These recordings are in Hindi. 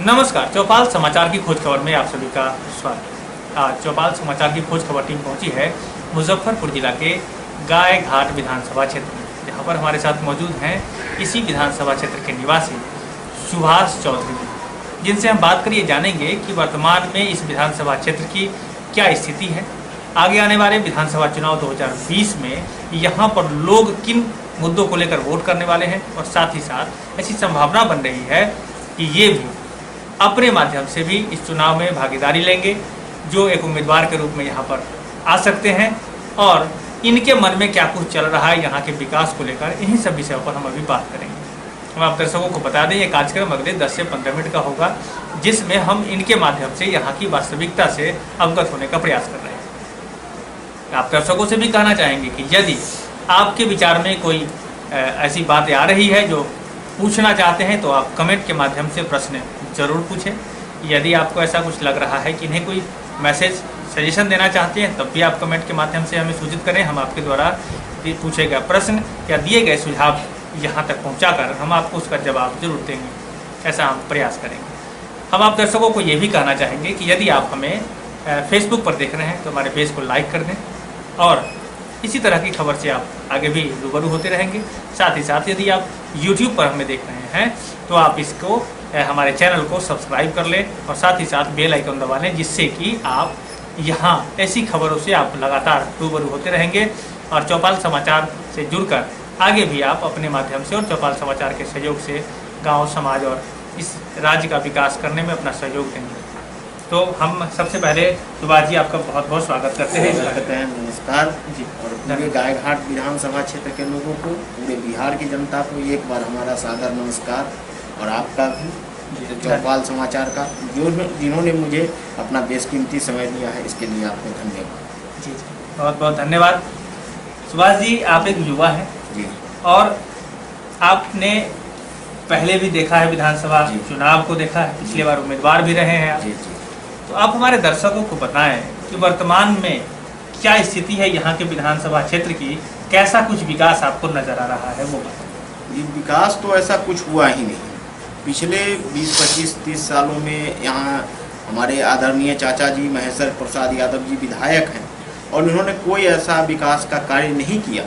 नमस्कार, चौपाल समाचार की खोज खबर में आप सभी का स्वागत। आज चौपाल समाचार की खोज खबर टीम पहुंची है मुजफ्फरपुर जिला के गाय घाट विधानसभा क्षेत्र में, जहां पर हमारे साथ मौजूद हैं इसी विधानसभा क्षेत्र के निवासी सुभाष चौधरी, जिनसे हम बात करिए जानेंगे कि वर्तमान में इस विधानसभा क्षेत्र की क्या स्थिति है, आगे आने वाले विधानसभा चुनाव 2020 में यहाँ पर लोग किन मुद्दों को लेकर वोट करने वाले हैं, और साथ ही साथ ऐसी संभावना बन रही है कि ये भी अपने माध्यम से भी इस चुनाव में भागीदारी लेंगे, जो एक उम्मीदवार के रूप में यहाँ पर आ सकते हैं, और इनके मन में क्या कुछ चल रहा है यहाँ के विकास को लेकर, इन्हीं सब विषयों पर हम अभी बात करेंगे। हम आप दर्शकों को बता दें, ये कार्यक्रम अगले 10 से 15 मिनट का होगा, जिसमें हम इनके माध्यम से यहाँ की वास्तविकता से अवगत होने का प्रयास कर रहे हैं। आप दर्शकों से भी कहना चाहेंगे कि यदि आपके विचार में कोई ऐसी बातें आ रही है जो पूछना चाहते हैं, तो आप कमेंट के माध्यम से प्रश्न ज़रूर पूछें। यदि आपको ऐसा कुछ लग रहा है कि इन्हें कोई मैसेज सजेशन देना चाहते हैं, तब भी आप कमेंट के माध्यम से हमें सूचित करें। हम आपके द्वारा पूछे गए प्रश्न या दिए गए सुझाव यहाँ तक पहुँचाकर हम आपको उसका जवाब जरूर देंगे, ऐसा हम प्रयास करेंगे। हम आप दर्शकों को ये भी कहना चाहेंगे कि यदि आप हमें फेसबुक पर देख रहे हैं तो हमारे पेज को लाइक कर दें, और इसी तरह की खबर से आप आगे भी रूबरू होते रहेंगे। साथ ही साथ यदि आप YouTube पर हमें देख रहे हैं तो आप इसको हमारे चैनल को सब्सक्राइब कर लें, और साथ ही साथ बेल आइकन दबा लें, जिससे कि आप यहाँ ऐसी खबरों से आप लगातार रूबरू होते रहेंगे, और चौपाल समाचार से जुड़कर आगे भी आप अपने माध्यम से और चौपाल समाचार के सहयोग से गाँव, समाज और इस राज्य का विकास करने में अपना सहयोग देंगे। तो हम सबसे पहले सुभाष जी आपका बहुत बहुत स्वागत करते हैं। नमस्कार जी। और पूरे गायघाट विधानसभा क्षेत्र के लोगों को, पूरे बिहार की जनता को एक बार हमारा सादर नमस्कार, और आपका भी चौपाल समाचार का, जिन्होंने मुझे अपना बेशकीमती समय दिया है, इसके लिए आपको धन्यवाद। जी, बहुत बहुत धन्यवाद। सुभाष जी, आप एक युवा हैं जी, और आपने पहले भी देखा है विधानसभा चुनाव को देखा है, पिछली बार उम्मीदवार भी रहे हैं आप। जी जी। तो आप हमारे दर्शकों को बताएं कि वर्तमान में क्या स्थिति है यहाँ के विधानसभा क्षेत्र की, कैसा कुछ विकास आपको नजर आ रहा है वो बताएं। ये विकास तो ऐसा कुछ हुआ ही नहीं। पिछले 20, 25, 30 सालों में यहाँ हमारे आदरणीय चाचा जी महेश्वर प्रसाद यादव जी विधायक हैं, और उन्होंने कोई ऐसा विकास का कार्य नहीं किया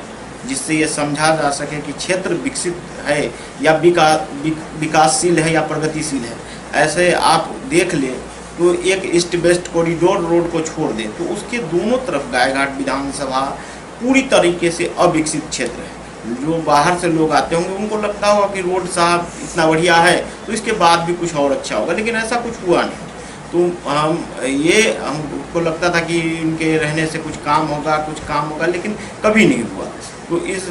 जिससे ये समझा जा सके कि क्षेत्र विकसित है या विकासशील है या प्रगतिशील है। ऐसे आप देख लें तो एक ईस्ट वेस्ट कॉरिडोर रोड को छोड़ दें तो उसके दोनों तरफ गायघाट विधानसभा पूरी तरीके से अविकसित क्षेत्र है। जो बाहर से लोग आते होंगे उनको लगता होगा कि रोड साहब इतना बढ़िया है तो इसके बाद भी कुछ और अच्छा होगा, लेकिन ऐसा कुछ हुआ नहीं। तो हमको लगता था कि इनके रहने से कुछ काम होगा, लेकिन कभी नहीं हुआ। तो इस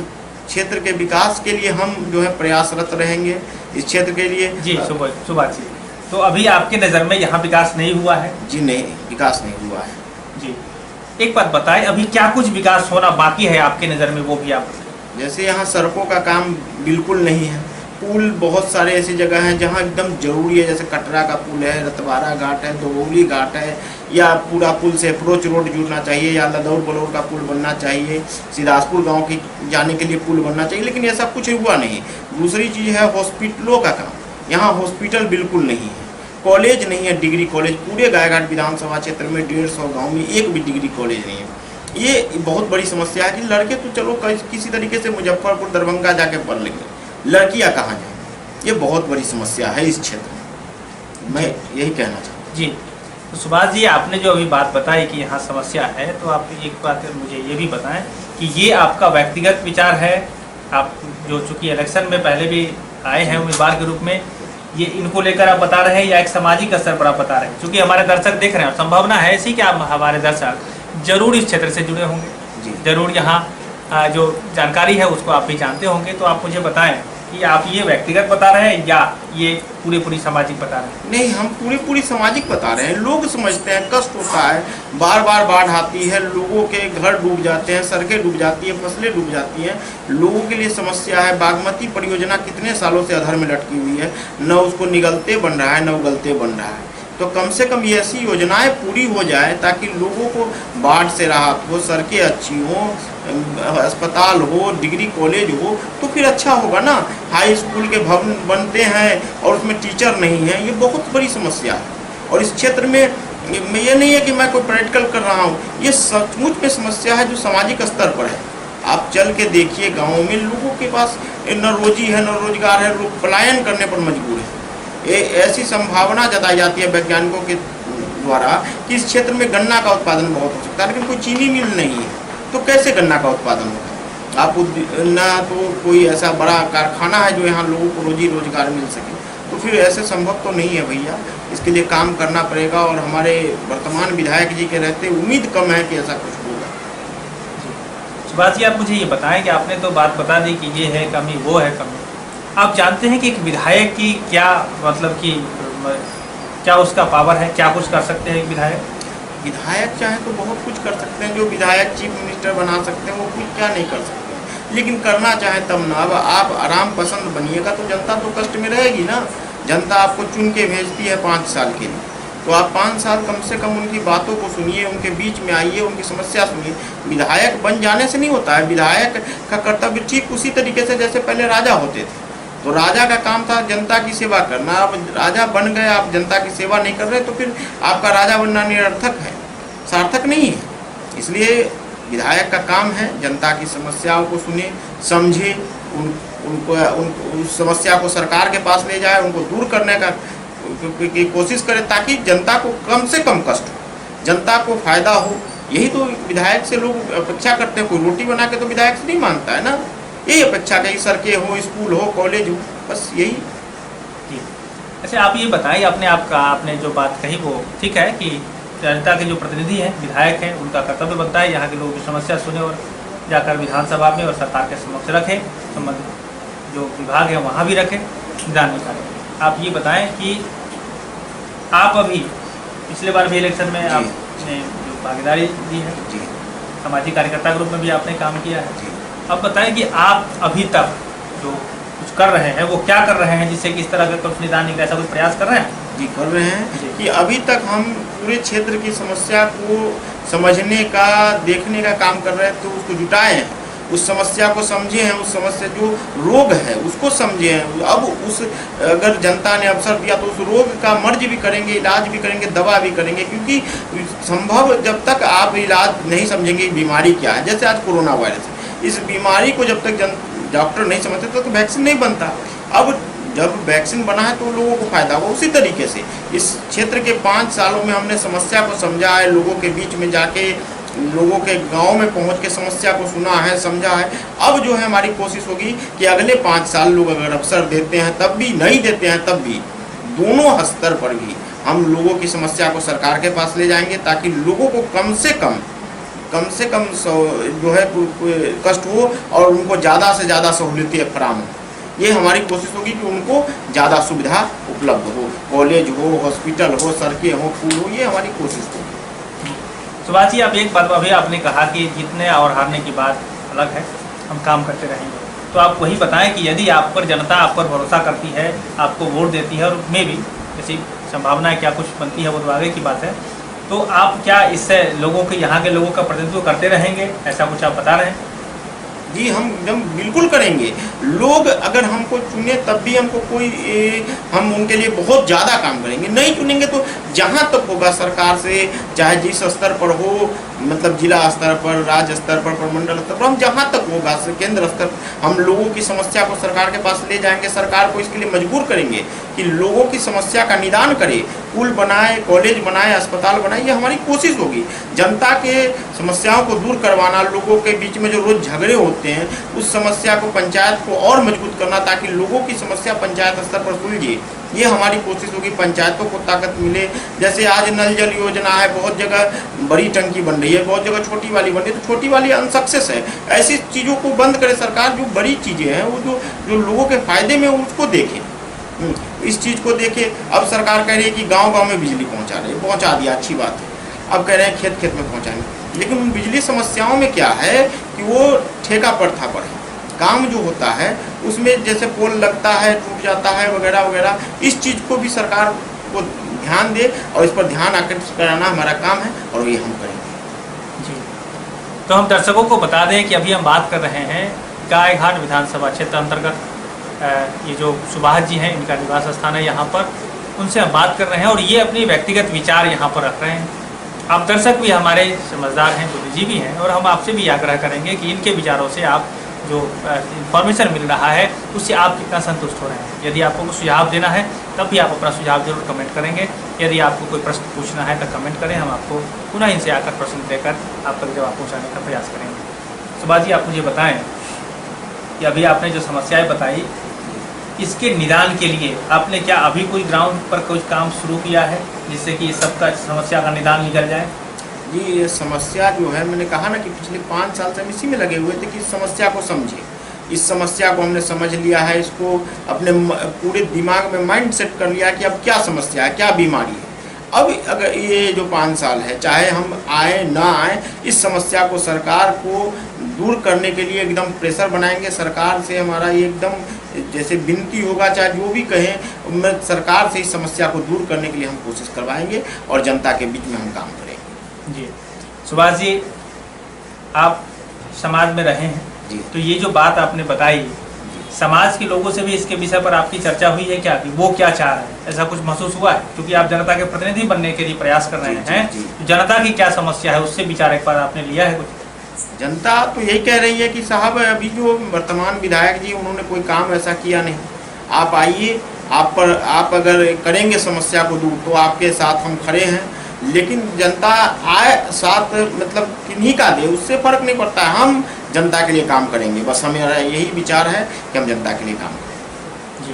क्षेत्र के विकास के लिए हम जो है प्रयासरत रहेंगे इस क्षेत्र के लिए। जी सुभाष जी, तो अभी आपके नज़र में यहाँ विकास नहीं हुआ है? जी नहीं, विकास नहीं हुआ है। जी, एक बात बताएं, अभी क्या कुछ विकास होना बाकी है आपके नज़र में, वो भी आप बताएं। जैसे यहाँ सड़कों का काम बिल्कुल नहीं है। पुल बहुत सारे ऐसी जगह हैं जहाँ एकदम जरूरी है, जैसे कटरा का पुल है, रतवारा घाट है, दोगौली घाट है, या पूरा पुल से अप्रोच रोड जुड़ना चाहिए, या लदौर बलौर का पुल बनना चाहिए, सिदासपुर गांव की जाने के लिए पुल बनना चाहिए, लेकिन ऐसा कुछ हुआ नहीं। दूसरी चीज़ है हॉस्पिटलों का काम। यहाँ हॉस्पिटल बिल्कुल नहीं है, कॉलेज नहीं है, डिग्री कॉलेज पूरे गायघाट विधानसभा क्षेत्र में 150 गाँव में एक भी डिग्री कॉलेज नहीं है। ये बहुत बड़ी समस्या है कि लड़के तो चलो किसी तरीके से मुजफ्फरपुर दरभंगा जाके पढ़ लेंगे, लड़कियां कहाँ जाएंगी? ये बहुत बड़ी समस्या है इस क्षेत्र में, मैं यही कहना चाहता हूँ। जी, तो सुभाष जी, आपने जो अभी बात बताई कि यहाँ समस्या है, तो आप एक बात मुझे ये भी बताएं कि ये आपका व्यक्तिगत विचार है, आप जो चूँकि इलेक्शन में पहले भी आए हैं उम्मीदवार के रूप में, ये इनको लेकर आप बता रहे हैं, या एक सामाजिक स्तर पर आप बता रहे हैं? चूँकि हमारे दर्शक देख रहे हैं, संभावना है ऐसी कि आप हमारे दर्शक जरूर इस क्षेत्र से जुड़े होंगे, जरूर यहाँ जो जानकारी है उसको आप भी जानते होंगे। तो आप मुझे बताएं कि आप ये व्यक्तिगत बता रहे हैं या ये पूरी सामाजिक बता रहे हैं? नहीं, हम पूरी सामाजिक बता रहे हैं। लोग समझते हैं, कष्ट होता है, बार बार बाढ़ आती है, लोगों के घर डूब जाते हैं, सड़कें डूब जाती हैं, फसलें डूब जाती हैं, लोगों के लिए समस्या है। बागमती परियोजना कितने सालों से अधर में लटकी हुई है, न उसको निगलते बन रहा है न उगलते बन रहा है। तो कम से कम ये ऐसी योजनाएं पूरी हो जाए ताकि लोगों को बाढ़ से राहत हो, सड़कें अच्छी हो, अस्पताल हो, डिग्री कॉलेज हो, तो फिर अच्छा होगा ना। हाई स्कूल के भवन बनते हैं और उसमें टीचर नहीं है, ये बहुत बड़ी समस्या है। और इस क्षेत्र में ये नहीं है कि मैं कोई प्रैक्टिकल कर रहा हूँ, ये सचमुच में समस्या है जो सामाजिक स्तर पर है। आप चल के देखिए गाँव में लोगों के पास न रोजी है न रोजगार है, लोग पलायन करने पर मजबूर है। ऐसी संभावना जताई जाती है वैज्ञानिकों के द्वारा कि इस क्षेत्र में गन्ना का उत्पादन बहुत हो सकता है, लेकिन कोई चीनी मिल नहीं है, तो कैसे गन्ना का उत्पादन होगा। आप ना तो कोई ऐसा बड़ा कारखाना है जो यहाँ लोगों को रोजी रोजगार मिल सके, तो फिर ऐसे संभव तो नहीं है भैया। इसके लिए काम करना पड़ेगा और हमारे वर्तमान विधायक जी के रहते उम्मीद कम है कि ऐसा कुछ होगा। सुभाष जी, आप मुझे ये बताएं कि आपने तो बात बता दी कि ये है कमी, वो है कमी। आप जानते हैं कि एक विधायक की क्या मतलब कि क्या उसका पावर है, क्या कुछ कर सकते हैं एक विधायक? विधायक चाहे तो बहुत कुछ कर सकते हैं, जो विधायक चीफ मिनिस्टर बना सकते हैं वो कुछ क्या नहीं कर सकते हैं, लेकिन करना चाहे तब ना। अब आप आराम पसंद बनिएगा तो जनता तो कष्ट में रहेगी ना। जनता आपको चुन के भेजती है 5 साल के लिए, तो आप 5 साल कम से कम उनकी बातों को सुनिए, उनके बीच में आइए, उनकी समस्या सुनिए। विधायक बन जाने से नहीं होता है। विधायक का कर्तव्य ठीक उसी तरीके से जैसे पहले राजा होते थे, तो राजा का काम था जनता की सेवा करना। अब राजा बन गए, आप जनता की सेवा नहीं कर रहे, तो फिर आपका राजा बनना निरर्थक है, सार्थक नहीं है। इसलिए विधायक का काम है जनता की समस्याओं को सुने, समझे, उस समस्या को सरकार के पास ले जाए, उनको दूर करने की कोशिश करे, ताकि जनता को कम से कम कष्ट हो, जनता को फायदा हो। यही तो विधायक से लोग अपेक्षा करते हैं। कोई रोटी बना के तो विधायक से नहीं मांगता है ना, यही अपेक्षा कहीं सड़कें हो, स्कूल हो, कॉलेज हो, बस यही। जी, अच्छा आप ये बताइए, आपने जो बात कही वो ठीक है कि जनता के जो प्रतिनिधि हैं, विधायक हैं, उनका कर्तव्य बनता है यहाँ के लोगों की समस्या सुने और जाकर विधानसभा में और सरकार के समक्ष रखें, संबंधित जो विभाग है वहाँ भी रखें, निदान निकालें। आप ये बताएं कि आप अभी पिछले बार भी इलेक्शन में आपने जो भागीदारी दी है, सामाजिक कार्यकर्ता के रूप में भी आपने काम किया है, अब बताएं कि आप अभी तक जो कुछ कर रहे हैं वो क्या कर रहे हैं जिससे कि इस तरह का कुछ निदान निकालने का कुछ प्रयास कर रहे हैं? जी, कर रहे हैं कि अभी तक हम पूरे क्षेत्र की समस्या को समझने का, देखने का काम कर रहे हैं, तो उसको जुटाए हैं, उस समस्या को समझे हैं, उस समस्या जो रोग है उसको समझे हैं। अब उस अगर जनता ने अवसर दिया तो उस रोग का मर्ज भी करेंगे, इलाज भी करेंगे, दवा भी करेंगे, क्योंकि संभव जब तक आप इलाज नहीं समझेंगे बीमारी क्या है, जैसे आज कोरोना वायरस, इस बीमारी को जब तक डॉक्टर नहीं समझते तो वैक्सीन नहीं बनता। अब जब वैक्सीन बना है तो लोगों को फायदा होगा। उसी तरीके से इस क्षेत्र के 5 सालों में हमने समस्या को समझा है, लोगों के बीच में जाके, लोगों के गांव में पहुंच के समस्या को सुना है, समझा है। अब जो है हमारी कोशिश होगी कि अगले 5 साल लोग अगर अवसर देते हैं तब भी, नहीं देते हैं तब भी, दोनों स्तर पर भी हम लोगों की समस्या को सरकार के पास ले जाएंगे, ताकि लोगों को कम से कम जो है कष्ट हो और उनको ज़्यादा से ज़्यादा सहूलियतें फराहम हो। ये हमारी कोशिश होगी कि उनको ज़्यादा सुविधा उपलब्ध हो, कॉलेज हो, हॉस्पिटल हो, सड़कें हो, पुल हो, ये हमारी कोशिश होगी। सुभाष जी, आप एक बात अभी आपने कहा कि जीतने और हारने की बात अलग है, हम काम करते रहेंगे, तो आप वही बताएं कि यदि आप पर जनता आप पर भरोसा करती है, आपको वोट देती है और में भी ऐसी संभावना क्या कुछ बनती है वो तो आगे की बात है, तो आप क्या इससे लोगों के, यहाँ के लोगों का प्रतिनिधित्व करते रहेंगे, ऐसा कुछ आप बता रहे हैं? जी, हम एकदम बिल्कुल करेंगे। लोग अगर हमको चुने तब भी हमको हम उनके लिए बहुत ज़्यादा काम करेंगे। नहीं चुनेंगे तो जहाँ तक होगा सरकार से, चाहे जिस स्तर पर हो, मतलब जिला स्तर पर, राज्य स्तर पर, प्रमंडल स्तर पर, हम जहाँ तक होगा केंद्र स्तर पर, हम लोगों की समस्या को सरकार के पास ले जाएंगे। सरकार को इसके लिए मजबूर करेंगे कि लोगों की समस्या का निदान करे, पुल बनाए, कॉलेज बनाए, अस्पताल बनाए, ये हमारी कोशिश होगी। जनता के समस्याओं को दूर करवाना, लोगों के बीच में जो रोज़ झगड़े होते हैं उस समस्या को, पंचायत को और मजबूत करना, ताकि लोगों की समस्या पंचायत स्तर पर सुलझे, ये हमारी कोशिश होगी। पंचायतों को ताकत मिले। जैसे आज नल जल योजना है, बहुत जगह बड़ी टंकी बन रही है, बहुत जगह छोटी वाली बन रही है, तो छोटी वाली अनसक्सेस है। ऐसी चीज़ों को बंद करे सरकार। जो बड़ी चीज़ें हैं वो जो लोगों के फायदे में, उसको देखें, इस चीज़ को देखें। अब सरकार कह रही है कि गाँव-गाँव में बिजली पहुँचा रही है, पहुँचा दिया, अच्छी बात है। अब कह रहे हैं खेत खेत में पहुँचाएंगे, लेकिन उन बिजली समस्याओं में क्या है कि वो ठेका प्रथा पर है। काम जो होता है उसमें जैसे पोल लगता है, टूट जाता है, वगैरह वगैरह, इस चीज़ को भी सरकार को ध्यान दे और इस पर ध्यान आकर्षित कराना हमारा काम है और ये हम करेंगे। जी, तो हम दर्शकों को बता दें कि अभी हम बात कर रहे हैं गायघाट विधानसभा क्षेत्र अंतर्गत ये जो सुभाष जी हैं इनका निवास स्थान है यहाँ पर, उनसे हम बात कर रहे हैं और ये अपने व्यक्तिगत विचार यहाँ पर रख रहे हैं। आप दर्शक भी हमारे समझदार हैं, बुद्धिजीवी हैं और हम आपसे भी आग्रह करेंगे कि इनके विचारों से आप जो इन्फॉर्मेशन मिल रहा है उससे आप कितना संतुष्ट हो रहे हैं। यदि आपको कुछ सुझाव देना है तब भी आप अपना सुझाव जरूर कमेंट करेंगे। यदि आपको कोई प्रश्न पूछना है तो कमेंट करें, हम आपको पुनः इनसे आकर प्रश्न देकर आप तक जवाब पहुँचाने का प्रयास करेंगे। सुभाष जी, आप मुझे बताएं कि अभी आपने जो समस्याएं बताई इसके निदान के लिए आपने क्या अभी कोई ग्राउंड पर कोई काम शुरू किया है जिससे कि इस सबका समस्या का निदान निकल जाए? जी, ये समस्या जो है, मैंने कहा ना कि पिछले 5 साल से हम इसी में लगे हुए थे कि इस समस्या को समझे। इस समस्या को हमने समझ लिया है, इसको अपने पूरे दिमाग में माइंड सेट कर लिया कि अब क्या समस्या है, क्या बीमारी है। अब अगर ये जो 5 साल है, चाहे हम आए ना आए, इस समस्या को सरकार को दूर करने के लिए एकदम प्रेशर बनाएंगे। सरकार से हमारा ये एकदम जैसे विनती होगा, चाहे जो भी कहें, सरकार से इस समस्या को दूर करने के लिए हम कोशिश करवाएंगे और जनता के बीच में हम काम करेंगे। जी, सुभाष जी, आप समाज में रहे हैं जी। तो ये जो बात आपने बताई, समाज के लोगों से भी इसके विषय पर आपकी चर्चा हुई है क्या कि वो क्या चाह रहे हैं? ऐसा कुछ महसूस हुआ है? क्योंकि आप जनता के प्रतिनिधि बनने के लिए प्रयास कर रहे हैं, तो जनता की क्या समस्या है उससे विचार एक बार आपने लिया है कुछ? जनता तो यही कह रही है कि साहब अभी जो वर्तमान विधायक जी उन्होंने कोई काम ऐसा किया नहीं, आप आइए, आप अगर करेंगे समस्या को दूर तो आपके साथ हम खड़े हैं। लेकिन जनता आए साथ, मतलब किन्हीं का दे, उससे फर्क नहीं पड़ता है, हम जनता के लिए काम करेंगे। बस हमारा यही विचार है कि हम जनता के लिए काम करें। जी,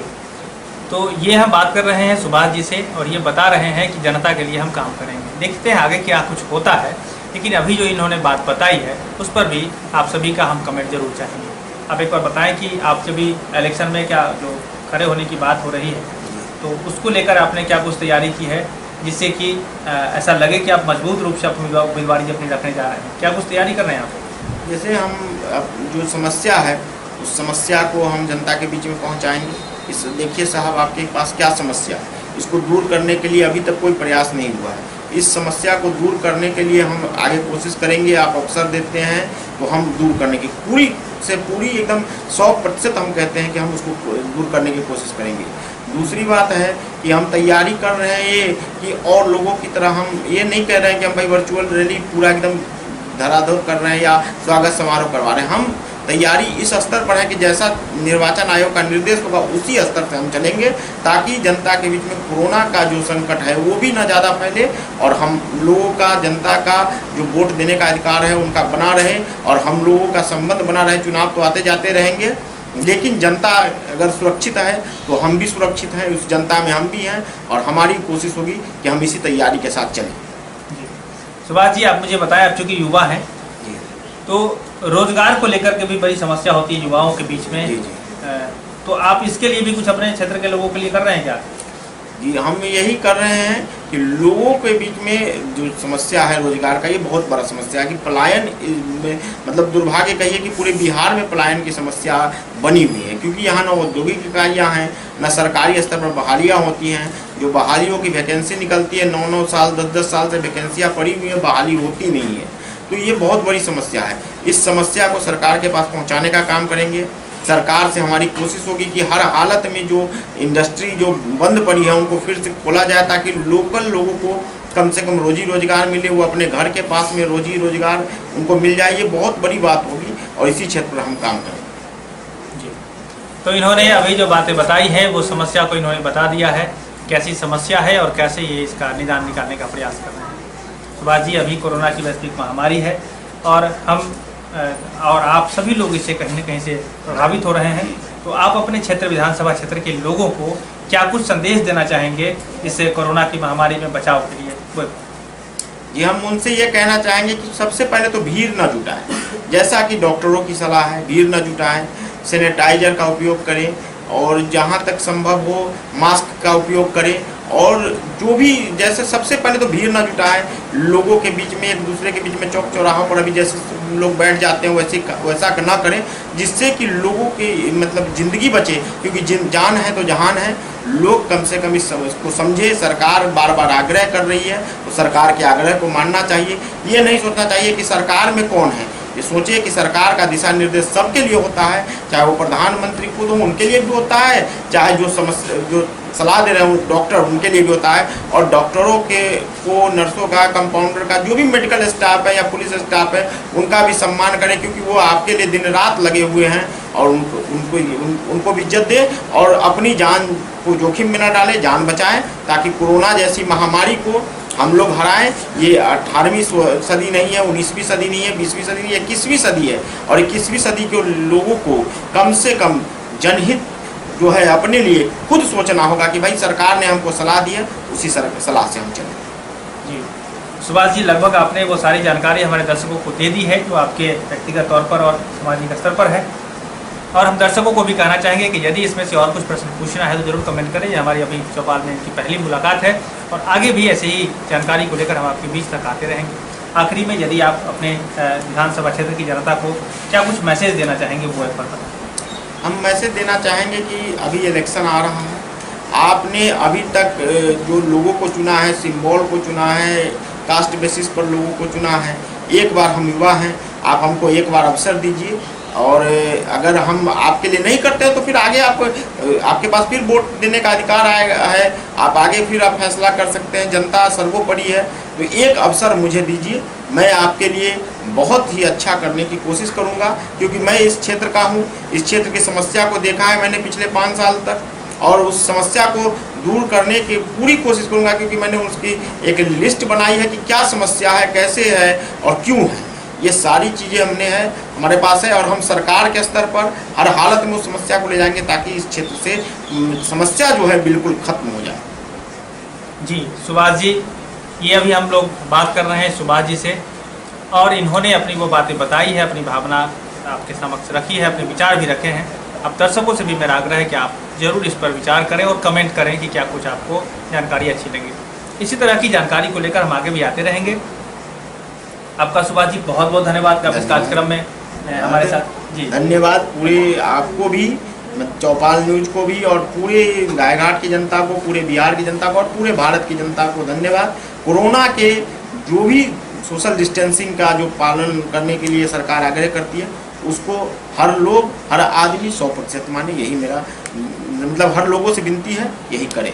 तो ये हम बात कर रहे हैं सुभाष जी से और ये बता रहे हैं कि जनता के लिए हम काम करेंगे। देखते हैं आगे क्या कुछ होता है, लेकिन अभी जो इन्होंने बात बताई है उस पर भी आप सभी का हम कमेंट जरूर चाहेंगे। आप एक बार बताएं कि आप जब भी इलेक्शन में क्या जो खड़े होने की बात हो रही है तो उसको लेकर आपने क्या कुछ तैयारी की है जिससे कि ऐसा लगे कि आप मजबूत रूप से अपनी उम्मीदवारी अपनी रखने जा रहे हैं? क्या कुछ तैयारी कर रहे हैं आप? जैसे हम जो समस्या है उस समस्या को हम जनता के बीच में पहुंचाएंगे। इस देखिए साहब, आपके पास क्या समस्या है, इसको दूर करने के लिए अभी तक कोई प्रयास नहीं हुआ है। इस समस्या को दूर करने के लिए हम आगे कोशिश करेंगे। आप अवसर देते हैं तो हम दूर करने की पूरी एकदम 100% हम कहते हैं कि हम उसको दूर करने की कोशिश करेंगे। दूसरी बात है कि हम तैयारी कर रहे हैं ये कि और लोगों की तरह हम ये नहीं कह रहे हैं कि हम भाई वर्चुअल रैली पूरा एकदम धराधर कर रहे हैं या स्वागत समारोह करवा रहे हैं। हम तैयारी इस स्तर पर है कि जैसा निर्वाचन आयोग का निर्देश होगा उसी स्तर से हम चलेंगे, ताकि जनता के बीच में कोरोना का जो संकट है वो भी ना ज़्यादा फैले और हम लोगों का, जनता का जो वोट देने का अधिकार है उनका बना रहे और हम लोगों का संबंध बना रहे। चुनाव तो आते जाते रहेंगे, लेकिन जनता अगर सुरक्षित है तो हम भी सुरक्षित हैं, उस जनता में हम भी हैं और हमारी कोशिश होगी कि हम इसी तैयारी के साथ चलें। जी, सुभाष जी, आप मुझे बताएं, आप चूँकि युवा हैं तो रोजगार को लेकर के भी बड़ी समस्या होती है युवाओं के बीच में। जी जी। तो आप इसके लिए भी कुछ अपने क्षेत्र के लोगों के लिए कर रहे हैं क्या? जी, हम यही कर रहे हैं कि लोगों के बीच में जो समस्या है रोजगार का, ये बहुत बड़ा समस्या है कि पलायन में, मतलब दुर्भाग्य कहिए कि पूरे बिहार में पलायन की समस्या बनी हुई है। क्योंकि यहाँ ना औद्योगिक इकाइयाँ हैं, ना सरकारी स्तर पर बहालियाँ होती हैं। जो बहालियों की वैकेंसी निकलती है 9-9 साल 10-10 साल से वैकेंसियाँ पड़ी हुई हैं, बहाली होती नहीं है। तो ये बहुत बड़ी समस्या है। इस समस्या को सरकार के पास पहुंचाने का काम करेंगे। सरकार से हमारी कोशिश होगी कि हर हालत में जो इंडस्ट्री जो बंद पड़ी है उनको फिर से खोला जाए, ताकि लोकल लोगों को कम से कम रोजी रोजगार मिले, वो अपने घर के पास में रोजी रोजगार उनको मिल जाए। ये बहुत बड़ी बात होगी और इसी क्षेत्र पर हम काम करेंगे। जी, तो इन्होंने अभी जो बातें बताई हैं वो समस्या को इन्होंने बता दिया है, कैसी समस्या है और कैसे ये इसका निदान निकालने का प्रयास कर रहे हैं। सुभाष जी, अभी कोरोना की वैश्विक महामारी है और हम और आप सभी लोग इससे कहीं न कहीं से प्रभावित हो रहे हैं, तो आप अपने क्षेत्र, विधानसभा क्षेत्र के लोगों को क्या कुछ संदेश देना चाहेंगे इससे कोरोना की महामारी में बचाव के लिए? जी, हम उनसे ये कहना चाहेंगे कि सबसे पहले तो भीड़ न जुटाएं। जैसा कि डॉक्टरों की सलाह है, भीड़ न जुटाएं, सैनिटाइजर का उपयोग करें और जहाँ तक संभव हो मास्क का उपयोग करें और जो भी जैसे सबसे पहले तो भीड़ ना जुटाए, लोगों के बीच में, एक दूसरे के बीच में, चौक चौराहों पर अभी जैसे लोग बैठ जाते हैं वैसा ना करें, जिससे कि लोगों की मतलब ज़िंदगी बचे, क्योंकि जान है तो जहान है। लोग कम से कम इस को समझे। सरकार बार बार आग्रह कर रही है तो सरकार के आग्रह को मानना चाहिए। ये नहीं सोचना चाहिए कि सरकार में कौन है, ये सोचिए कि सरकार का दिशा निर्देश सबके लिए होता है, चाहे वो प्रधानमंत्री खुद हो उनके लिए भी होता है, चाहे जो सलाह दे रहे हैं डॉक्टर उनके लिए भी होता है, और डॉक्टरों को, नर्सों का, कंपाउंडर का, जो भी मेडिकल स्टाफ है या पुलिस स्टाफ है, उनका भी सम्मान करें, क्योंकि वो आपके लिए दिन रात लगे हुए हैं। और उनको भी इज्जत दे और अपनी जान को जोखिम में न डालें, जान बचाएं, ताकि कोरोना जैसी महामारी को हम लोग हराएं। ये 18वीं सदी नहीं है, 19वीं सदी नहीं है, 20वीं सदी नहीं है, 21वीं सदी है। और 21वीं सदी के लोगों को कम से कम जनहित जो है अपने लिए खुद सोचना होगा कि भाई सरकार ने हमको सलाह दी है, उसी सलाह से हम चलें। जी सुभाष जी, लगभग आपने वो सारी जानकारी हमारे दर्शकों को दे दी है जो आपके व्यक्तिगत तौर पर और सामाजिक स्तर पर है। और हम दर्शकों को भी कहना चाहेंगे कि यदि इसमें से और कुछ प्रश्न पूछना है तो जरूर कमेंट करें। ये हमारी अभी चौपाल में इनकी पहली मुलाकात है और आगे भी ऐसे ही जानकारी को लेकर हम आपके बीच तक आते रहेंगे। आखिरी में यदि आप अपने विधानसभा क्षेत्र की जनता को क्या कुछ मैसेज देना चाहेंगे वो एक बार बताएं। हम मैसेज देना चाहेंगे कि अभी इलेक्शन आ रहा है, आपने अभी तक जो लोगों को चुना है, सिंबल को चुना है, कास्ट बेसिस पर लोगों को चुना है, एक बार हम युवा हैं, आप हमको एक बार अवसर दीजिए। और अगर हम आपके लिए नहीं करते हैं तो फिर आगे आपके पास फिर वोट देने का अधिकार है, आप आगे फिर आप फैसला कर सकते हैं। जनता सर्वोपरि है, तो एक अवसर मुझे दीजिए, मैं आपके लिए बहुत ही अच्छा करने की कोशिश करूंगा, क्योंकि मैं इस क्षेत्र का हूं, इस क्षेत्र की समस्या को देखा है मैंने पिछले 5 साल तक, और उस समस्या को दूर करने की पूरी कोशिश करूंगा, क्योंकि मैंने उसकी एक लिस्ट बनाई है कि क्या समस्या है, कैसे है और क्यों है। ये सारी चीज़ें हमारे पास है, और हम सरकार के स्तर पर हर हालत में उस समस्या को ले जाएंगे, ताकि इस क्षेत्र से समस्या जो है बिल्कुल खत्म हो जाए। जी सुभाष जी, ये अभी हम लोग बात कर रहे हैं सुभाष जी से, और इन्होंने अपनी वो बातें बताई है, अपनी भावना आपके समक्ष रखी है, अपने विचार भी रखे हैं। अब दर्शकों से भी मेरा आग्रह है कि आप जरूर इस पर विचार करें और कमेंट करें कि क्या कुछ आपको जानकारी अच्छी लगी। इसी तरह की जानकारी को लेकर हम आगे भी आते रहेंगे। आपका सुभाष जी बहुत बहुत धन्यवाद आप इस कार्यक्रम में हमारे साथ। जी धन्यवाद, पूरे आपको भी, चौपाल न्यूज को भी, और पूरे गायघाट की जनता को, पूरे बिहार की जनता को और पूरे भारत की जनता को धन्यवाद। कोरोना के जो भी सोशल डिस्टेंसिंग का जो पालन करने के लिए सरकार आग्रह करती है, उसको हर आदमी 100% माने, यही मेरा मतलब हर लोगों से विनती है, यही करें।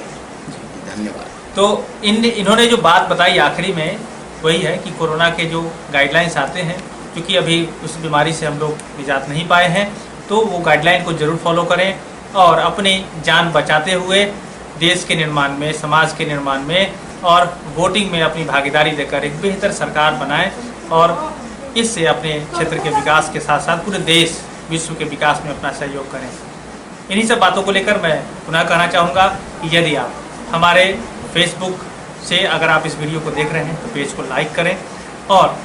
धन्यवाद। तो इन्होंने जो बात बताई आखिरी में वही है कि कोरोना के जो गाइडलाइंस आते हैं, क्योंकि अभी उस बीमारी से हम लोग निजात नहीं पाए हैं, तो वो गाइडलाइन को ज़रूर फॉलो करें और अपनी जान बचाते हुए देश के निर्माण में, समाज के निर्माण में और वोटिंग में अपनी भागीदारी देकर एक बेहतर सरकार बनाएं, और इससे अपने क्षेत्र के विकास के साथ साथ पूरे देश, विश्व के विकास में अपना सहयोग करें। इन्हीं सब बातों को लेकर मैं पुनः कहना चाहूँगा कि यदि आप हमारे फेसबुक से अगर आप इस वीडियो को देख रहे हैं तो पेज को लाइक करें, और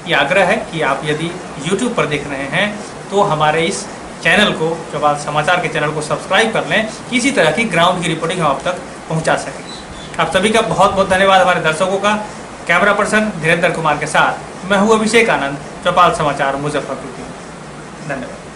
ये आग्रह है कि आप यदि YouTube पर देख रहे हैं तो हमारे इस चैनल को, चौपाल समाचार के चैनल को सब्सक्राइब कर लें, किसी तरह की ग्राउंड की रिपोर्टिंग हम आप तक पहुंचा सकें। आप सभी का बहुत बहुत धन्यवाद हमारे दर्शकों का। कैमरा पर्सन धीरेन्द्र कुमार के साथ मैं हूँ अभिषेक आनंद, चौपाल समाचार मुजफ्फरपुर। धन्यवाद।